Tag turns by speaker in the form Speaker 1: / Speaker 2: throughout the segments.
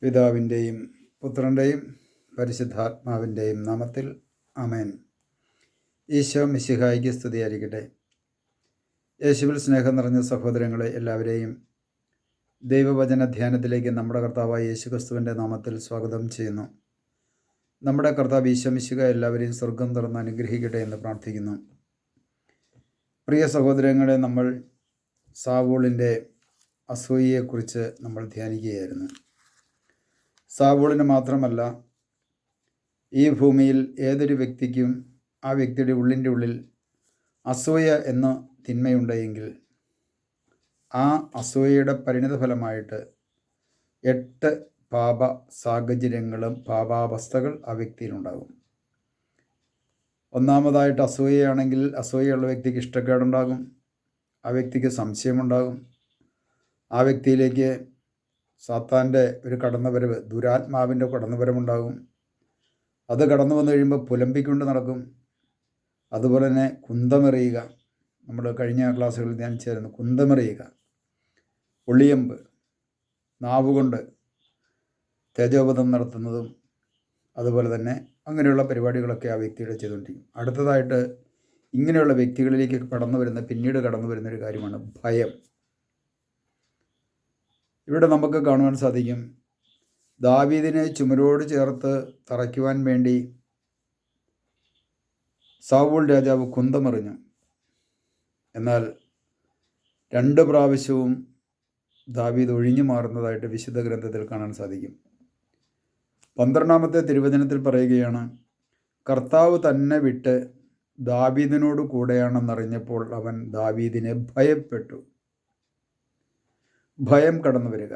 Speaker 1: പിതാവിൻ്റെയും പുത്രൻ്റെയും പരിശുദ്ധാത്മാവിൻ്റെയും നാമത്തിൽ ആമേൻ. ഈശോ മിശിഹായിക്ക് സ്തുതിയായിരിക്കട്ടെ. യേശുവിൽ സ്നേഹം നിറഞ്ഞ സഹോദരങ്ങളെ എല്ലാവരെയും ദൈവവചന ധ്യാനത്തിലേക്ക് നമ്മുടെ കർത്താവായ യേശു ക്രിസ്തുവിൻ്റെ നാമത്തിൽ സ്വാഗതം ചെയ്യുന്നു. നമ്മുടെ കർത്താവ് ഈശോ മിശിഹ എല്ലാവരെയും സ്വർഗം തുറന്ന് അനുഗ്രഹിക്കട്ടെ എന്ന് പ്രാർത്ഥിക്കുന്നു. പ്രിയ സഹോദരങ്ങളെ, നമ്മൾ സാവൂളിൻ്റെ അസൂയയെക്കുറിച്ച് നമ്മൾ ധ്യാനിക്കുകയായിരുന്നു. സാവൂളിന് മാത്രമല്ല, ഈ ഭൂമിയിൽ ഏതൊരു വ്യക്തിക്കും ആ വ്യക്തിയുടെ ഉള്ളിൻ്റെ ഉള്ളിൽ അസൂയ എന്ന തിന്മയുണ്ടെങ്കിൽ ആ അസൂയയുടെ പരിണിതഫലമായിട്ട് 8 പാപ സാഹചര്യങ്ങളും പാപാവസ്ഥകൾ ആ വ്യക്തിയിലുണ്ടാകും. ഒന്നാമതായിട്ട് അസൂയയാണെങ്കിൽ അസൂയയുള്ള വ്യക്തിക്ക് ഇഷ്ടക്കേടുണ്ടാകും, ആ വ്യക്തിക്ക് സംശയമുണ്ടാകും, ആ വ്യക്തിയിലേക്ക് സാത്താൻ്റെ ഒരു കടന്നുവരവ്, ദുരാത്മാവിൻ്റെ കടന്നുവരവുണ്ടാകും. അത് കടന്നു വന്നു കഴിയുമ്പോൾ പുലമ്പിക്കൊണ്ട് നടക്കും. അതുപോലെ തന്നെ കുന്തമെറിയുക, നമ്മൾ കഴിഞ്ഞ ക്ലാസ്സുകളിൽ ധ്യാനിച്ചായിരുന്നു. കുന്തമെറിയുക, ഒളിയമ്പ്, നാവുകൊണ്ട് തേജോവധം നടത്തുന്നതും അതുപോലെ തന്നെ അങ്ങനെയുള്ള പരിപാടികളൊക്കെ ആ വ്യക്തിയുടെ ചെയ്തുകൊണ്ടിരിക്കും. അടുത്തതായിട്ട് ഇങ്ങനെയുള്ള വ്യക്തികളിലേക്ക് പിന്നീട് കടന്നു വരുന്നൊരു കാര്യമാണ് ഭയം. ഇവിടെ നമുക്ക് കാണുവാൻ സാധിക്കും, ദാവീദിനെ ചുമരോട് ചേർത്ത് തറയ്ക്കുവാൻ വേണ്ടി സാവൂൾ രാജാവ് കുന്തമെറിഞ്ഞു. എന്നാൽ 2 പ്രാവശ്യവും ദാവീദ് ഒഴിഞ്ഞു മാറുന്നതായിട്ട് വിശുദ്ധ ഗ്രന്ഥത്തിൽ കാണാൻ സാധിക്കും. 12-ാമത്തെ തിരുവചനത്തിൽ പറയുകയാണ്, കർത്താവ് തന്നെ വിട്ട് ദാവീദിനോട് കൂടെയാണെന്നറിഞ്ഞപ്പോൾ അവൻ ദാവീദിനെ ഭയപ്പെട്ടു. ഭയം കടന്നു വരിക.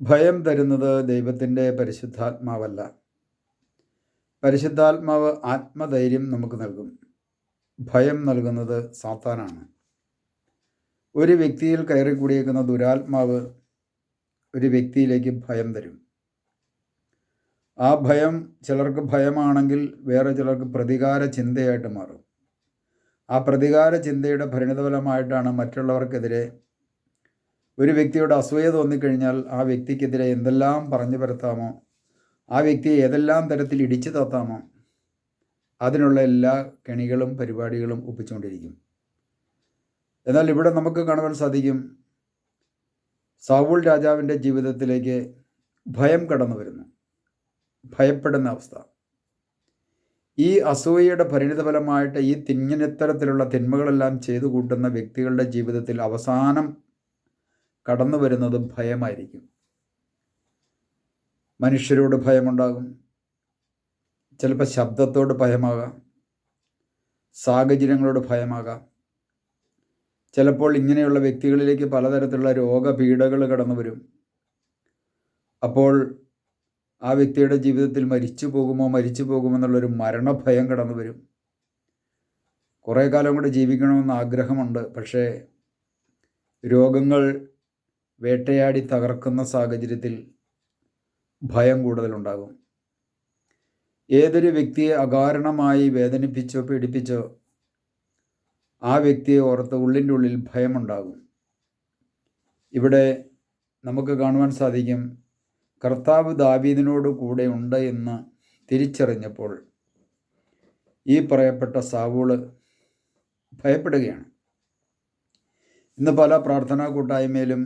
Speaker 1: ഭയം തരുന്നത് ദൈവത്തിൻ്റെ പരിശുദ്ധാത്മാവല്ല. പരിശുദ്ധാത്മാവ് ആത്മധൈര്യം നമുക്ക് നൽകും. ഭയം നൽകുന്നത് സാത്താനാണ്. ഒരു വ്യക്തിയിൽ കയറിക്കൂടിയേക്കുന്ന ദുരാത്മാവ് ഒരു വ്യക്തിയിലേക്ക് ഭയം തരും. ആ ഭയം ചിലർക്ക് ഭയമാണെങ്കിൽ വേറെ ചിലർക്ക് പ്രതികാര ചിന്തയായിട്ട് മാറും. ആ പ്രതികാര ചിന്തയുടെ പരിണിതഫലമായിട്ടാണ് മറ്റുള്ളവർക്കെതിരെ, ഒരു വ്യക്തിയുടെ അസൂയ തോന്നിക്കഴിഞ്ഞാൽ ആ വ്യക്തിക്കെതിരെ എന്തെല്ലാം പറഞ്ഞു പരത്താമോ, ആ വ്യക്തിയെ ഏതെല്ലാം തരത്തിൽ ഇടിച്ചു താത്താമോ, അതിനുള്ള എല്ലാ കെണികളും പരിപാടികളും ഒപ്പിച്ചുകൊണ്ടിരിക്കും. എന്നാൽ ഇവിടെ നമുക്ക് കാണുവാൻ സാധിക്കും, സാവൂൾ രാജാവിൻ്റെ ജീവിതത്തിലേക്ക് ഭയം കടന്നു വരുന്നു, ഭയപ്പെടുന്ന അവസ്ഥ. ഈ അസൂയയുടെ പരിണിതഫലമായിട്ട് ഈ ഇത്തരത്തിലുള്ള തിന്മകളെല്ലാം ചെയ്തു കൂട്ടുന്ന വ്യക്തികളുടെ ജീവിതത്തിൽ അവസാനം കടന്നു വരുന്നത് ഭയമായിരിക്കും. മനുഷ്യരോട് ഭയമുണ്ടാകും, ചിലപ്പോൾ ശബ്ദത്തോട് ഭയമാകാം, സാഹചര്യങ്ങളോട് ഭയമാകാം. ചിലപ്പോൾ ഇങ്ങനെയുള്ള വ്യക്തികളിലേക്ക് പലതരത്തിലുള്ള രോഗപീഠകൾ കടന്നു വരും. അപ്പോൾ ആ വ്യക്തിയുടെ ജീവിതത്തിൽ മരിച്ചു പോകുമോ എന്നുള്ളൊരു മരണഭയം കടന്നു വരും. കുറേ കാലം കൂടെ ജീവിക്കണമെന്ന് ആഗ്രഹമുണ്ട്, പക്ഷേ രോഗങ്ങൾ വേട്ടയാടി തകർക്കുന്ന സാഹചര്യത്തിൽ ഭയം കൂടുതലുണ്ടാകും. ഏതൊരു വ്യക്തിയെ അകാരണമായി വേദനിപ്പിച്ചോ പീഡിപ്പിച്ചോ ആ വ്യക്തിയെ ഓർത്ത് ഉള്ളിൻ്റെ ഉള്ളിൽ ഭയമുണ്ടാകും. ഇവിടെ നമുക്ക് കാണുവാൻ സാധിക്കും, കർത്താവ് ദാവീദിനോട് കൂടെ ഉണ്ട് എന്ന് തിരിച്ചറിഞ്ഞപ്പോൾ ഈ പറയപ്പെട്ട സാവൂള് ഭയപ്പെടുകയാണ്. ഇന്ന് പല പ്രാർത്ഥനാ കൂട്ടായ്മയിലും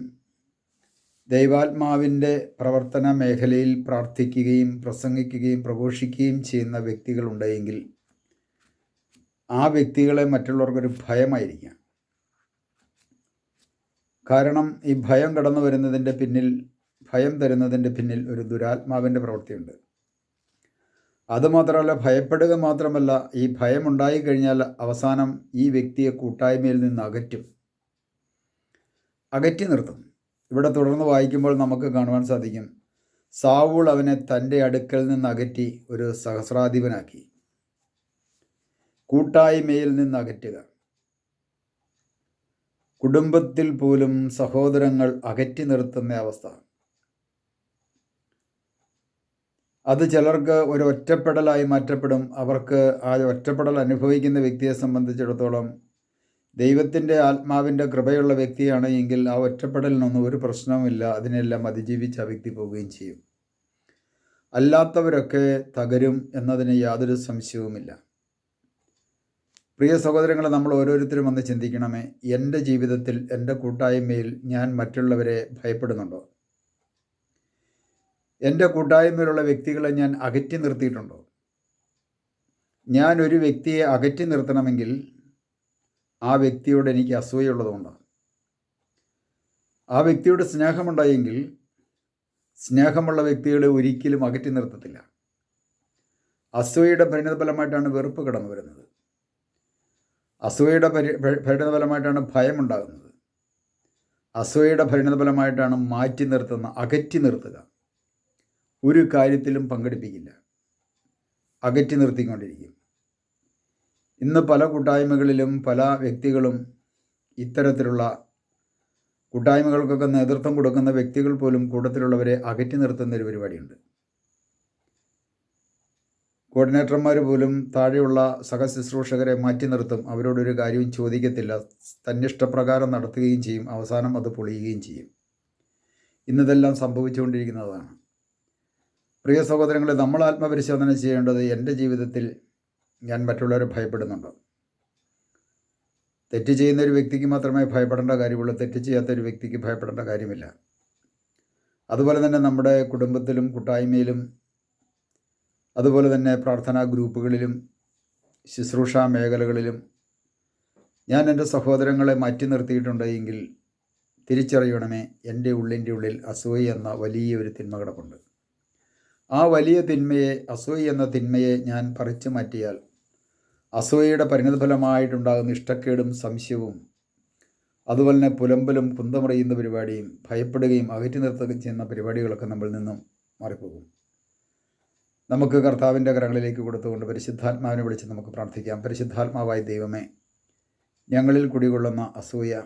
Speaker 1: ദൈവാത്മാവിൻ്റെ പ്രവർത്തന മേഖലയിൽ പ്രാർത്ഥിക്കുകയും പ്രസംഗിക്കുകയും പ്രഘോഷിക്കുകയും ചെയ്യുന്ന വ്യക്തികളുണ്ടെങ്കിൽ ആ വ്യക്തികളെ മറ്റുള്ളവർക്കൊരു ഭയമായിരിക്കാം. കാരണം ഈ ഭയം കടന്നു വരുന്നതിൻ്റെ പിന്നിൽ, ഭയം തരുന്നതിൻ്റെ പിന്നിൽ ഒരു ദുരാത്മാവിൻ്റെ പ്രവൃത്തിയുണ്ട്. അതുമാത്രമല്ല, ഭയപ്പെടുക മാത്രമല്ല, ഈ ഭയം ഉണ്ടായിക്കഴിഞ്ഞാൽ അവസാനം ഈ വ്യക്തിയെ കൂട്ടായ്മയിൽ നിന്ന് അകറ്റി നിർത്തും. ഇവിടെ തുടർന്ന് വായിക്കുമ്പോൾ നമുക്ക് കാണുവാൻ സാധിക്കും, സാവൂൾ അവനെ തൻ്റെ അടുക്കൽ നിന്ന് അകറ്റി ഒരു സഹസ്രാധിപനാക്കി. കൂട്ടായ്മയിൽ നിന്ന് അകറ്റുക. കുടുംബത്തിൽ പോലും സഹോദരങ്ങൾ അകറ്റി നിർത്തുന്ന അവസ്ഥ. അത് ചിലർക്ക് ഒരു ഒറ്റപ്പെടലായി മാറ്റപ്പെടും. അവർക്ക് ആ ഒറ്റപ്പെടൽ അനുഭവിക്കുന്ന വ്യക്തിയെ സംബന്ധിച്ചിടത്തോളം ദൈവത്തിൻ്റെ ആത്മാവിൻ്റെ കൃപയുള്ള വ്യക്തിയാണ് എങ്കിൽ ആ ഒറ്റപ്പെടലിനൊന്നും ഒരു പ്രശ്നവുമില്ല, അതിനെല്ലാം അതിജീവിച്ച് ആ വ്യക്തി പോവുകയും ചെയ്യും. അല്ലാത്തവരൊക്കെ തകരും എന്നതിന് യാതൊരു സംശയവുമില്ല. പ്രിയ സഹോദരങ്ങളെ, നമ്മൾ ഓരോരുത്തരും ഒന്ന് ചിന്തിക്കണമേ, എൻ്റെ ജീവിതത്തിൽ, എൻ്റെ കൂട്ടായ്മയിൽ ഞാൻ മറ്റുള്ളവരെ ഭയപ്പെടുന്നുണ്ടോ? എൻ്റെ കൂട്ടായ്മയിലുള്ള വ്യക്തികളെ ഞാൻ അകറ്റി നിർത്തിയിട്ടുണ്ടോ? ഞാൻ ഒരു വ്യക്തിയെ അകറ്റി നിർത്തണമെങ്കിൽ ആ വ്യക്തിയോട് എനിക്ക് അസൂയുള്ളതുകൊണ്ടാണ്. ആ വ്യക്തിയോട് സ്നേഹമുണ്ടായെങ്കിൽ സ്നേഹമുള്ള വ്യക്തികളെ ഒരിക്കലും അകറ്റി നിർത്തത്തില്ല. അസൂയയുടെ പരിണതഫലമായിട്ടാണ് വെറുപ്പ് കടന്നു വരുന്നത്. അസൂയയുടെ പരിണതഫലമായിട്ടാണ് ഭയമുണ്ടാകുന്നത്. അസൂയയുടെ പരിണതഫലമായിട്ടാണ് മാറ്റി നിർത്തുന്ന, അകറ്റി നിർത്തുക. ഒരു കാര്യത്തിലും പങ്കെടുപ്പിക്കില്ല, അകറ്റി നിർത്തിക്കൊണ്ടിരിക്കും. ഇന്ന് പല കൂട്ടായ്മകളിലും പല വ്യക്തികളും ഇത്തരത്തിലുള്ള കൂട്ടായ്മകൾക്കൊക്കെ നേതൃത്വം കൊടുക്കുന്ന വ്യക്തികൾ പോലും കൂട്ടത്തിലുള്ളവരെ അകറ്റി നിർത്തുന്ന ഒരു പരിപാടിയുണ്ട്. കോർഡിനേറ്റർമാർ പോലും താഴെയുള്ള സഹശുശ്രൂഷകരെ മാറ്റി നിർത്തും. അവരോടൊരു കാര്യവും ചോദിക്കത്തില്ല, തന്നിഷ്ടപ്രകാരം നടത്തുകയും ചെയ്യും. അവസാനം അത് പൊളിയുകയും ചെയ്യും. ഇന്നിതെല്ലാം സംഭവിച്ചുകൊണ്ടിരിക്കുന്നതാണ്. പ്രിയ സഹോദരങ്ങളെ, നമ്മൾ ആത്മപരിശോധന ചെയ്യേണ്ടത്, എൻ്റെ ജീവിതത്തിൽ ഞാൻ മറ്റുള്ളവരെ ഭയപ്പെടുന്നുണ്ടോ? തെറ്റ് ചെയ്യുന്ന ഒരു വ്യക്തിക്ക് മാത്രമേ ഭയപ്പെടേണ്ട കാര്യമുള്ളൂ, തെറ്റ് ചെയ്യാത്ത ഒരു വ്യക്തിക്ക് ഭയപ്പെടേണ്ട കാര്യമില്ല. അതുപോലെ തന്നെ നമ്മുടെ കുടുംബത്തിലും കൂട്ടായ്മയിലും അതുപോലെ തന്നെ പ്രാർത്ഥനാ ഗ്രൂപ്പുകളിലും ശുശ്രൂഷാ മേഖലകളിലും ഞാൻ എൻ്റെ സഹോദരങ്ങളെ മാറ്റി നിർത്തിയിട്ടുണ്ടെങ്കിൽ തിരിച്ചറിയണമേ, എൻ്റെ ഉള്ളിൻ്റെ ഉള്ളിൽ അസൂയ എന്ന വലിയൊരു തിന്മ കിടപ്പുണ്ട്. ആ വലിയ തിന്മയെ, അസൂയ എന്ന തിന്മയെ ഞാൻ പറിച്ചു മാറ്റിയാൽ അസൂയയുടെ പരിണതഫലമായിട്ടുണ്ടാകുന്ന ഇഷ്ടക്കേടും സംശയവും അതുപോലെ തന്നെ പുലമ്പലും കുന്തമറിയുന്ന പരിപാടിയും ഭയപ്പെടുകയും അകറ്റി നിർത്തുകയും ചെയ്യുന്ന പരിപാടികളൊക്കെ നമ്മളിൽ നിന്നും മാറിപ്പോകും. നമുക്ക് കർത്താവിൻ്റെ കരങ്ങളിലേക്ക് കൊടുത്തുകൊണ്ട് പരിശുദ്ധാത്മാവിനെ വിളിച്ച് നമുക്ക് പ്രാർത്ഥിക്കാം. പരിശുദ്ധാത്മാവായ ദൈവമേ, ഞങ്ങളിൽ കുടികൊള്ളുന്ന അസൂയ,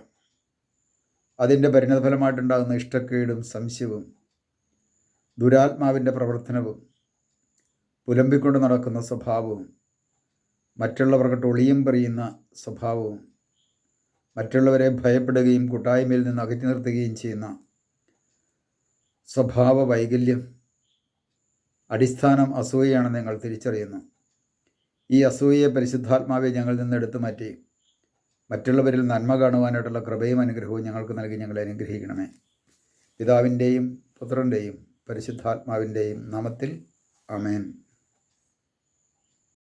Speaker 1: അതിൻ്റെ പരിണതഫലമായിട്ടുണ്ടാകുന്ന ഇഷ്ടക്കേടും സംശയവും ദുരാത്മാവിൻ്റെ പ്രവർത്തനവും പുലമ്പിക്കൊണ്ട് നടക്കുന്ന സ്വഭാവവും മറ്റുള്ളവർക്കിട്ട് ഒളിയും പറയുന്ന സ്വഭാവവും മറ്റുള്ളവരെ ഭയപ്പെടുകയും കൂട്ടായ്മയിൽ നിന്ന് അകറ്റി നിർത്തുകയും ചെയ്യുന്ന സ്വഭാവ വൈകല്യം അടിസ്ഥാനം അസൂയയാണെന്ന് ഞങ്ങൾ തിരിച്ചറിയുന്നു. ഈ അസൂയയെ പരിശുദ്ധാത്മാവെ ഞങ്ങളിൽ നിന്ന് എടുത്തു മാറ്റി മറ്റുള്ളവരിൽ നന്മ കാണുവാനായിട്ടുള്ള കൃപയും അനുഗ്രഹവും ഞങ്ങൾക്ക് നൽകി ഞങ്ങളെ അനുഗ്രഹിക്കണമേ. പിതാവിൻ്റെയും പുത്രൻ്റെയും പരിശുദ്ധാത്മാവിൻ്റെയും നാമത്തിൽ ആമേൻ.